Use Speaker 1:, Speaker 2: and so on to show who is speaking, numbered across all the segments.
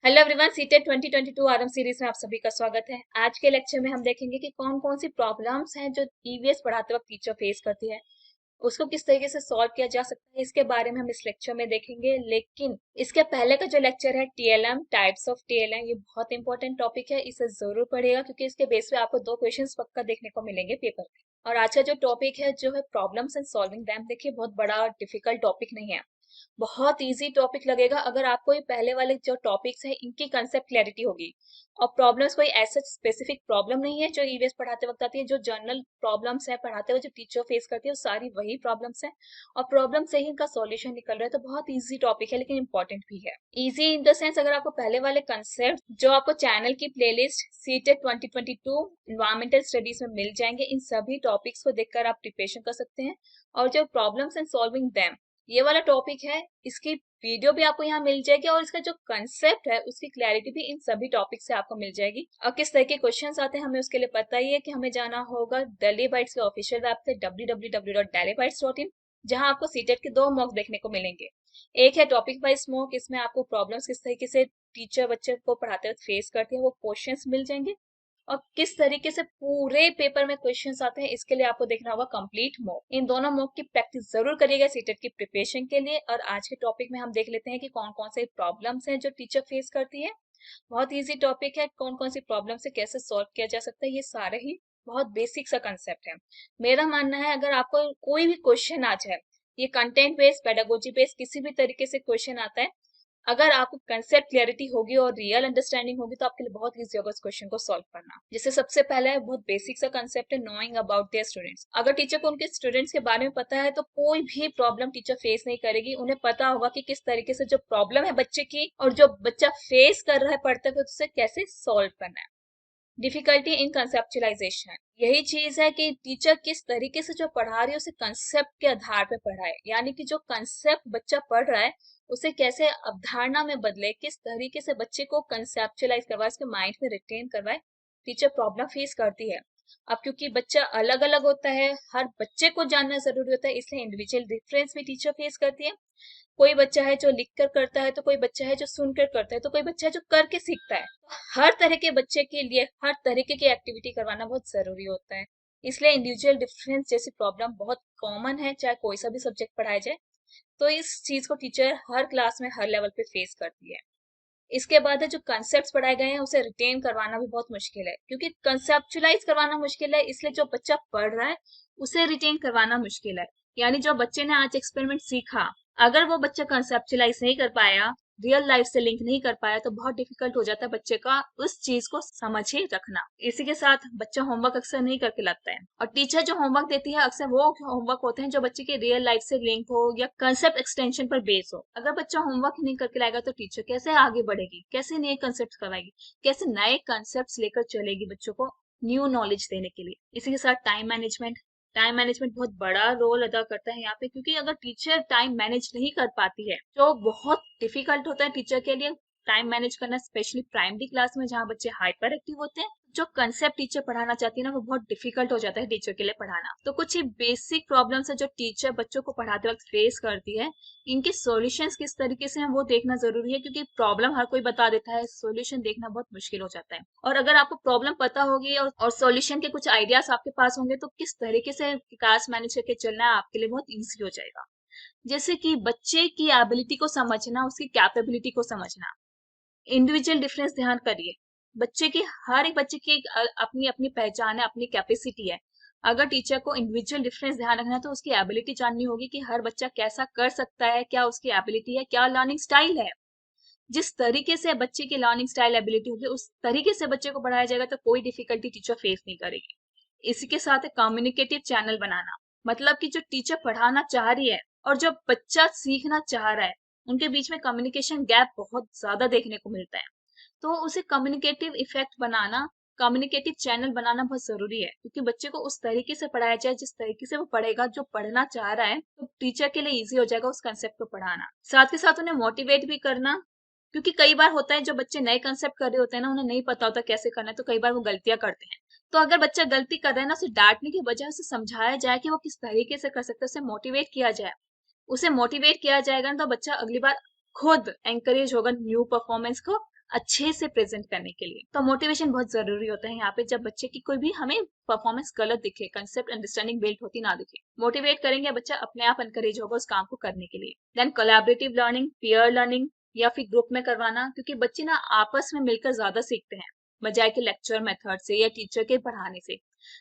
Speaker 1: Hello everyone, CTET 2022 RM series में आप सभी का स्वागत है। आज के लेक्चर में हम देखेंगे कि कौन कौन सी प्रॉब्लम्स हैं जो ईवीएस पढ़ाते वक्त टीचर फेस करती है, उसको किस तरीके से सॉल्व किया जा सकता है, इसके बारे में हम इस लेक्चर में देखेंगे। लेकिन इसके पहले का जो लेक्चर है टीएलएम, टाइप्स ऑफ टीएलएम, ये बहुत इंपॉर्टेंट टॉपिक है, इसे जरूर पढ़िएगा क्योंकि इसके बेस पे आपको दो क्वेश्चंस पक्का देखने को मिलेंगे पेपर में। और आज का जो टॉपिक है जो है प्रॉब्लम्स एंड सॉल्विंग दैम, देखिए बहुत बड़ा डिफिकल्ट टॉपिक नहीं है, बहुत इजी टॉपिक लगेगा अगर आपको ये पहले वाले जो टॉपिक्स हैं इनकी कंसेप्ट क्लैरिटी होगी। और प्रॉब्लम्स कोई ऐसा स्पेसिफिक प्रॉब्लम नहीं है जो ईवीएस पढ़ाते वक्त आती है, जो जनरल प्रॉब्लम्स है पढ़ाते हुए जो टीचर फेस करती है वो सारी वही प्रॉब्लम्स हैं और प्रॉब्लम से ही इनका सॉल्यूशन निकल रहा है। तो बहुत इजी टॉपिक है लेकिन इंपॉर्टेंट भी है। इजी इन द सेंस, अगर आपको पहले वाले कंसेप्ट जो आपको चैनल की प्लेलिस्ट सीटेट 2022 इन्वायरमेंटल स्टडीज में मिल जाएंगे, इन सभी टॉपिक्स को देखकर आप प्रिपरेशन कर सकते हैं। और जो प्रॉब्लम्स एंड सॉल्विंग दैम ये वाला टॉपिक है, इसकी वीडियो भी आपको यहाँ मिल जाएगी और इसका जो कंसेप्ट है उसकी क्लैरिटी भी इन सभी टॉपिक से आपको मिल जाएगी। और किस तरह के क्वेश्चंस आते हैं हमें उसके लिए पता ही है कि हमें जाना होगा दिल्ली बाइट्स के ऑफिशियल वेबसाइट www.delhibytes.in, जहां आपको सीटेट के दो मॉक्स देखने को मिलेंगे। एक है टॉपिक वाइज मॉक, इसमें आपको प्रॉब्लम्स किस तरीके से टीचर बच्चे को पढ़ाते वक्त फेस करती है वो क्वेश्चंस मिल जाएंगे, और किस तरीके से पूरे पेपर में क्वेश्चंस आते हैं इसके लिए आपको देखना होगा कंप्लीट मॉक। इन दोनों मॉक की प्रैक्टिस जरूर करिएगा सीटेट की प्रिपरेशन के लिए। और आज के टॉपिक में हम देख लेते हैं कि कौन कौन से प्रॉब्लम्स हैं जो टीचर फेस करती है। बहुत इजी टॉपिक है, कौन कौन सी प्रॉब्लम से कैसे सॉल्व किया जा सकता है, ये सारे ही बहुत बेसिक सा कंसेप्ट है। मेरा मानना है अगर आपको कोई भी क्वेश्चन आ जाए, ये कंटेंट बेस्ड पेडागोजी बेस्ड किसी भी तरीके से क्वेश्चन आता है, अगर आपको कंसेप्ट क्लैरिटी होगी और रियल अंडरस्टैंडिंग होगी तो आपके लिए बहुत इजी होगा इस क्वेश्चन को सॉल्व करना। जैसे सबसे पहला है, बहुत बेसिक सा कंसेप्ट है, नोइंग अबाउट देयर स्टूडेंट्स। अगर टीचर को उनके स्टूडेंट्स के बारे में पता है तो कोई भी प्रॉब्लम टीचर फेस नहीं करेगी। उन्हें पता होगा कि किस तरीके से जो प्रॉब्लम है बच्चे की और जो बच्चा फेस कर रहा है पढ़ते हुए उसे कैसे सॉल्व करना है। डिफिकल्टी इन कंसेप्चुलाइजेशन, यही चीज है कि टीचर किस तरीके से जो पढ़ा रही है उसे कंसेप्ट के आधार पे पढ़ाए, यानी कि जो कंसेप्ट बच्चा पढ़ रहा है उसे कैसे अवधारणा में बदले, किस तरीके से बच्चे को कंसेप्चुलाइज करवाए, उसके माइंड में रिटेन करवाए। टीचर प्रॉब्लम फेस करती है। अब क्योंकि बच्चा अलग अलग होता है, हर बच्चे को जानना जरूरी होता है, इसलिए इंडिविजुअल डिफरेंस भी टीचर फेस करती है। कोई बच्चा है जो लिख कर करता है, तो कोई बच्चा है जो सुनकर करता है, तो कोई बच्चा है जो करके सीखता है। हर तरह के बच्चे के लिए हर तरीके की एक्टिविटी करवाना बहुत जरूरी होता है, इसलिए इंडिविजुअल डिफरेंस जैसी प्रॉब्लम बहुत कॉमन है चाहे कोई सा भी सब्जेक्ट पढ़ाया जाए। तो इस चीज को टीचर हर क्लास में हर लेवल पे फेस करती है। इसके बाद है जो कंसेप्ट पढ़ाए गए हैं उसे रिटेन करवाना भी बहुत मुश्किल है, क्योंकि कंसेप्चुलाइज करवाना मुश्किल है, इसलिए जो बच्चा पढ़ रहा है उसे रिटेन करवाना मुश्किल है। यानी जो बच्चे ने आज एक्सपेरिमेंट सीखा, अगर वो बच्चा कंसेप्चुलाइज नहीं कर पाया, रियल लाइफ से लिंक नहीं कर पाया, तो बहुत डिफिकल्ट हो जाता है बच्चे का उस चीज को समझे रखना। इसी के साथ बच्चा होमवर्क अक्सर नहीं करके लाता है, और टीचर जो होमवर्क देती है अक्सर वो होमवर्क होते हैं जो बच्चे के रियल लाइफ से लिंक हो या कंसेप्ट एक्सटेंशन पर बेस हो। अगर बच्चा होमवर्क नहीं करके लाएगा तो टीचर कैसे आगे बढ़ेगी, कैसे नए कंसेप्ट करवाएगी, कैसे नए कंसेप्ट लेकर चलेगी बच्चों को न्यू नॉलेज देने के लिए। इसी के साथ टाइम मैनेजमेंट, टाइम मैनेजमेंट बहुत बड़ा रोल अदा करता है यहाँ पे, क्योंकि अगर टीचर टाइम मैनेज नहीं कर पाती है तो बहुत डिफिकल्ट होता है टीचर के लिए टाइम मैनेज करना, स्पेशली प्राइमरी क्लास में जहाँ बच्चे हाइपर एक्टिव होते हैं। जो कंसेप्ट टीचर पढ़ाना चाहती है ना वो बहुत डिफिकल्ट हो जाता है टीचर के लिए पढ़ाना। तो कुछ ही बेसिक प्रॉब्लम्स है जो टीचर बच्चों को पढ़ाते वक्त फेस करती है, इनके सॉल्यूशंस किस तरीके से हैं वो देखना जरूरी है, क्योंकि प्रॉब्लम हर कोई बता देता है, सॉल्यूशन देखना बहुत मुश्किल हो जाता है। और अगर आपको प्रॉब्लम पता होगी और सॉल्यूशन के कुछ आइडियाज आपके पास होंगे तो किस तरीके से क्लास मैनेज करके चलना है आपके लिए बहुत ईजी हो जाएगा। जैसे कि बच्चे की एबिलिटी को समझना, उसकी कैपेबिलिटी को समझना, इंडिविजुअल डिफरेंस ध्यान करिए। बच्चे की हर एक बच्चे की अपनी अपनी पहचान है, अपनी कैपेसिटी है। अगर टीचर को इंडिविजुअल डिफरेंस ध्यान रखना है तो उसकी एबिलिटी जाननी होगी कि हर बच्चा कैसा कर सकता है, क्या उसकी एबिलिटी है, क्या लर्निंग स्टाइल है। जिस तरीके से बच्चे की लर्निंग स्टाइल एबिलिटी होगी उस तरीके से बच्चे को पढ़ाया जाएगा तो कोई डिफिकल्टी टीचर फेस नहीं करेगी। इसी के साथ है कम्युनिकेटिव चैनल बनाना, मतलब कि जो टीचर पढ़ाना चाह रही है और जो बच्चा सीखना चाह रहा है उनके बीच में कम्युनिकेशन गैप बहुत ज्यादा देखने को मिलता है। तो उसे कम्युनिकेटिव इफेक्ट बनाना, कम्युनिकेटिव चैनल बनाना बहुत जरूरी है, क्योंकि बच्चे को उस तरीके से पढ़ाया जाए जिस तरीके से वो पढ़ेगा, जो पढ़ना चाह रहा है, तो टीचर के लिए इजी हो जाएगा उस कंसेप्ट को पढ़ाना। साथ के साथ उन्हें मोटिवेट भी करना, क्योंकि कई बार होता है जो बच्चे नए कंसेप्ट कर रहे होते हैं ना, उन्हें नहीं पता होता कैसे करना है, तो कई बार वो गलतियां करते हैं। तो अगर बच्चा गलती कर रहा है ना, उसे डांटने की बजाय उसे समझाया जाए कि वो किस तरीके से कर सकता है, उसे मोटिवेट किया जाए। उसे मोटिवेट किया जाएगा ना तो बच्चा अगली बार खुद एंकरेज होगा न्यू परफॉर्मेंस को अच्छे से प्रेजेंट करने के लिए। तो मोटिवेशन बहुत जरूरी होता है यहाँ पे, जब बच्चे की कोई भी हमें परफॉर्मेंस गलत दिखे, कंसेप्ट अंडरस्टैंडिंग बिल्ड होती ना दिखे, मोटिवेट करेंगे बच्चा अपने आप एनकरेज होगा उस काम को करने के लिए। Then collaborative learning, peer learning या फिर ग्रुप में करवाना, क्योंकि बच्चे ना आपस में मिलकर ज्यादा सीखते हैं बजाय के लेक्चर मेथड से या टीचर के पढ़ाने से।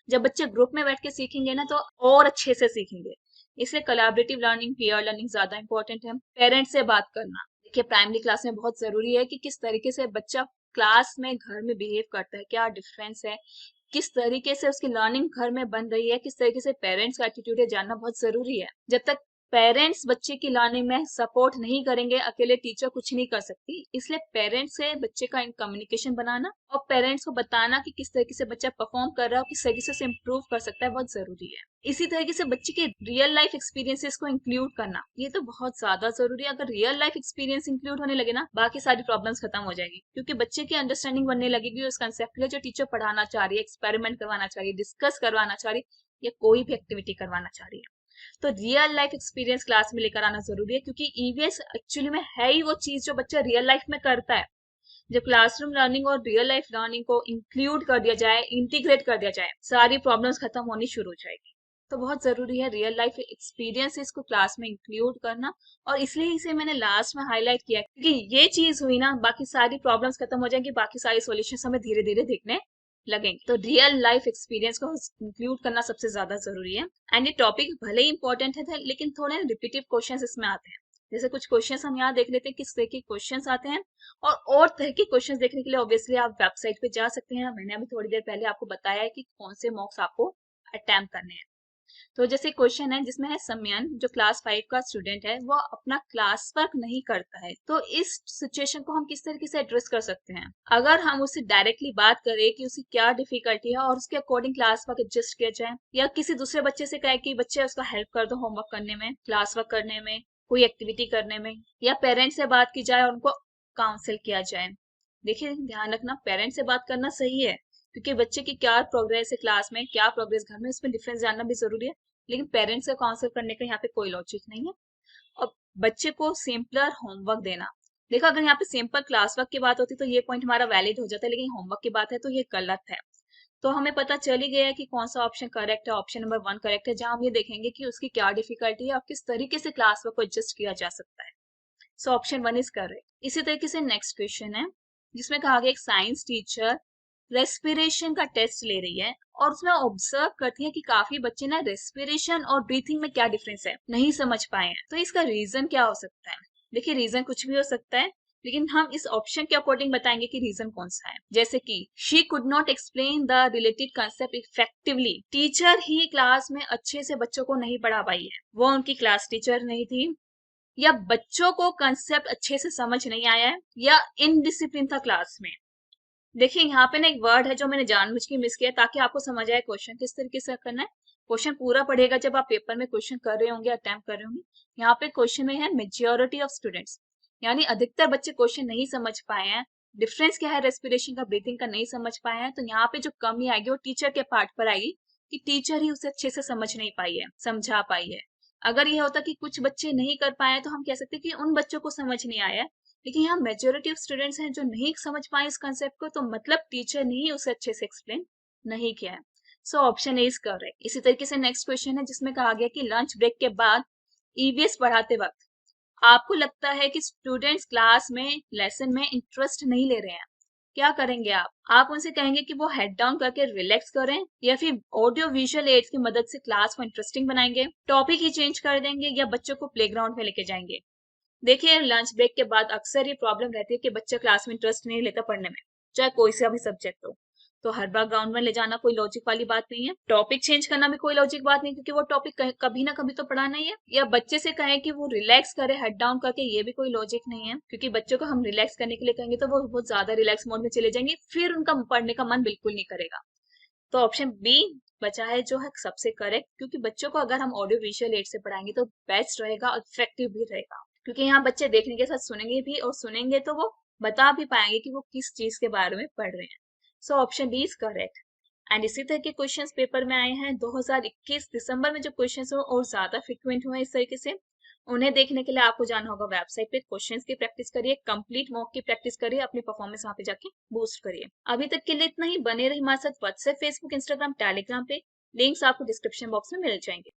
Speaker 1: जब बच्चे ग्रुप में बैठ के सीखेंगे ना तो और अच्छे से सीखेंगे। इसलिए कोलैबोरेटिव लर्निंग, पीयर लर्निंग ज्यादा इंपॉर्टेंट है। पेरेंट्स से बात करना, देखिए प्राइमरी क्लास में बहुत जरूरी है कि किस तरीके से बच्चा क्लास में घर में बिहेव करता है, क्या डिफरेंस है, किस तरीके से उसकी लर्निंग घर में बन रही है, किस तरीके से पेरेंट्स का एटीट्यूड है, जानना बहुत जरूरी है। जब तक पेरेंट्स बच्चे की लर्निंग में सपोर्ट नहीं करेंगे, अकेले टीचर कुछ नहीं कर सकती। इसलिए पेरेंट्स से बच्चे का कम्युनिकेशन बनाना और पेरेंट्स को बताना कि किस तरीके से बच्चा परफॉर्म कर रहा है और किस तरीके से इम्प्रूव कर सकता है, बहुत जरूरी है। इसी तरीके से बच्चे के रियल लाइफ एक्सपीरियंसेस को इंक्लूड करना, ये तो बहुत ज्यादा जरूरी है। अगर रियल लाइफ एक्सपीरियंस इंक्लूड होने लगे ना, बाकी सारी प्रॉब्लम्स खत्म हो जाएगी, क्योंकि बच्चे की अंडरस्टैंडिंग बनने लगेगी उस कंसेप्ट में जो टीचर पढ़ाना चाह रही है, एक्सपेरिमेंट करवाना चाह रही है, डिस्कस करवाना चाह रही है या कोई भी एक्टिविटी करवाना चाह रही है। तो रियल लाइफ एक्सपीरियंस क्लास में लेकर आना जरूरी है, क्योंकि ईवीएस एक्चुअली में है ही वो चीज जो बच्चा रियल लाइफ में करता है। जब क्लासरूम लर्निंग और रियल लाइफ लर्निंग को इंक्लूड कर दिया जाए, इंटीग्रेट कर दिया जाए, सारी प्रॉब्लम्स खत्म होनी शुरू हो जाएगी। तो बहुत जरूरी है रियल लाइफ एक्सपीरियंसेस को क्लास में इंक्लूड करना, और इसलिए इसे मैंने लास्ट में हाईलाइट किया, क्योंकि ये चीज हुई ना, बाकी सारी प्रॉब्लम्स खत्म हो जाएंगी, बाकी सारी सॉल्यूशंस हमें धीरे धीरे दिखने लगेंगे। तो रियल लाइफ एक्सपीरियंस को इंक्लूड करना सबसे ज्यादा जरूरी है। एंड ये टॉपिक भले ही इंपॉर्टेंट है लेकिन थोड़े रिपीटिव क्वेश्चंस इसमें आते हैं। जैसे कुछ क्वेश्चंस हम यहाँ देख लेते हैं किस तरह के क्वेश्चंस आते हैं, और तरह के क्वेश्चंस देखने के लिए ऑब्वियसली आप वेबसाइट पे जा सकते हैं। मैंने अभी थोड़ी देर पहले आपको बताया है कि कौन से मॉक्स आपको अटेम्प्ट करने हैं। तो जैसे क्वेश्चन है जिसमें है समयन जो क्लास 5 का स्टूडेंट है, वो अपना क्लास वर्क नहीं करता है, तो इस सिचुएशन को हम किस तरीके से एड्रेस कर सकते हैं। अगर हम उससे डायरेक्टली बात करें कि उसकी क्या डिफिकल्टी है और उसके अकॉर्डिंग क्लास वर्क एडजस्ट किया जाए, या किसी दूसरे बच्चे से कहे कि बच्चे उसका हेल्प कर दो होमवर्क करने में, क्लास वर्क करने में, कोई एक्टिविटी करने में, या पेरेंट्स से बात की जाए और उनको काउंसिल किया जाए। देखिए ध्यान रखना, पेरेंट्स से बात करना सही है, क्योंकि बच्चे की क्या प्रोग्रेस है क्लास में, क्या प्रोग्रेस घर में, उसमें डिफरेंस जानना भी जरूरी है। लेकिन पेरेंट्स से काउंसिल करने का यहाँ पे कोई लॉजिक नहीं है। और बच्चे को सिंपलर होमवर्क देना, देखो अगर यहाँ पे सिंपल क्लास वर्क की बात होती तो ये पॉइंट हमारा वैलिड हो जाता है, लेकिन होमवर्क की बात है तो ये गलत है। तो हमें पता चल ही गया है कि कौन सा ऑप्शन करेक्ट है। ऑप्शन नंबर 1 करेक्ट है, जहां हम ये देखेंगे कि उसकी क्या डिफिकल्टी है और किस तरीके से क्लास वर्क को एडजस्ट किया जा सकता है। So option 1 is correct. इसी तरीके से नेक्स्ट क्वेश्चन है जिसमें कहा गया एक साइंस टीचर रेस्पिरेशन का टेस्ट ले रही है और उसमें ऑब्जर्व करती है कि काफी बच्चे ना रेस्पिरेशन और ब्रीथिंग में क्या डिफरेंस है नहीं समझ पाए हैं। तो इसका रीजन क्या हो सकता है? देखिए रीजन कुछ भी हो सकता है, लेकिन हम इस ऑप्शन के अकॉर्डिंग बताएंगे कि रीजन कौन सा है। जैसे कि she could not explain the related concept effectively, teacher he class में अच्छे से बच्चों को नहीं पढ़ा पाई है, वो उनकी क्लास टीचर नहीं थी, या बच्चों को कंसेप्ट अच्छे से समझ नहीं आया है, या इनडिसिप्लिन था क्लास में। देखिए यहाँ पे ना एक वर्ड है जो मैंने जानबूझ के मिस किया ताकि आपको समझ आए क्वेश्चन किस तरीके से करना है। क्वेश्चन पूरा पढ़ेगा जब आप पेपर में क्वेश्चन कर रहे होंगे, अटेम्प्ट कर रहे होंगे। यहाँ पे क्वेश्चन में है मेजॉरिटी ऑफ स्टूडेंट्स, यानी अधिकतर बच्चे क्वेश्चन नहीं समझ पाए हैं। डिफरेंस क्या है रेस्पिरेशन का, ब्रीथिंग का नहीं समझ पाए हैं। तो यहाँ पे जो कमी आएगी वो टीचर के पार्ट पर आएगी कि टीचर ही उसे अच्छे से समझ नहीं पाई है, समझा पाई है। अगर ये होता कि कुछ बच्चे नहीं कर पाए तो हम कह सकते कि उन बच्चों को समझ नहीं आया है, लेकिन यहाँ मेजोरिटी ऑफ स्टूडेंट्स हैं जो नहीं समझ पाए इस कंसेप्ट को, तो मतलब टीचर ने ही उसे अच्छे से एक्सप्लेन नहीं किया है। So option A is correct. इसी तरीके से नेक्स्ट क्वेश्चन है जिसमें कहा गया कि लंच ब्रेक के बाद ईवीएस पढ़ाते वक्त आपको लगता है कि स्टूडेंट्स क्लास में लेसन में इंटरेस्ट नहीं ले रहे हैं, क्या करेंगे आप उनसे कहेंगे कि वो हेड डाउन करके रिलैक्स करें, या फिर ऑडियो विजुअल एड्स की मदद से क्लास को इंटरेस्टिंग बनाएंगे, टॉपिक ही चेंज कर देंगे, या बच्चों को प्लेग्राउंड में लेके जाएंगे। देखिए लंच ब्रेक के बाद अक्सर ये प्रॉब्लम रहती है कि बच्चा क्लास में इंटरेस्ट नहीं लेता पढ़ने में, चाहे कोई सा भी सब्जेक्ट हो। तो हर बार ग्राउंड में ले जाना कोई लॉजिक वाली बात नहीं है। टॉपिक चेंज करना भी कोई लॉजिक बात नहीं, क्योंकि वो टॉपिक कभी ना कभी तो पढ़ाना ही है। या बच्चे से कहें कि वो रिलैक्स करे हेड डाउन करके, ये भी कोई लॉजिक नहीं है, क्योंकि बच्चों को हम रिलैक्स करने के लिए कहेंगे तो वो बहुत ज्यादा रिलैक्स मोड में चले जाएंगे, फिर उनका पढ़ने का मन बिल्कुल नहीं करेगा। तो ऑप्शन बी बचा है जो है सबसे करेक्ट, क्योंकि बच्चों को अगर हम ऑडियो विजुअल एड से पढ़ाएंगे तो बेस्ट रहेगा और इफेक्टिव भी रहेगा, क्योंकि यहाँ बच्चे देखने के साथ सुनेंगे भी, और सुनेंगे तो वो बता भी पाएंगे कि वो किस चीज के बारे में पढ़ रहे हैं। So option D is correct. And इसी तरह के क्वेश्चंस पेपर में आए हैं 2021 दिसंबर में जो क्वेश्चंस हो और ज्यादा फ्रिक्वेंट हुए इस तरीके से। उन्हें देखने के लिए आपको जाना होगा वेबसाइट पे, क्वेश्चंस की प्रैक्टिस करिए, कंप्लीट मॉक की प्रैक्टिस करिए, अपनी परफॉर्मेंस वहां पे जाके बूस्ट करिए। अभी तक के लिए इतना ही। बने रहिए हमारे साथ व्हाट्सएप, फेसबुक, इंस्टाग्राम, टेलीग्राम पे। लिंक्स आपको डिस्क्रिप्शन बॉक्स में मिल जाएंगे।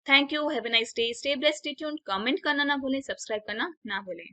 Speaker 1: Thank you, have a nice day, stay blessed, stay tuned. Comment करना ना भूलें, सब्सक्राइब करना ना भूलें।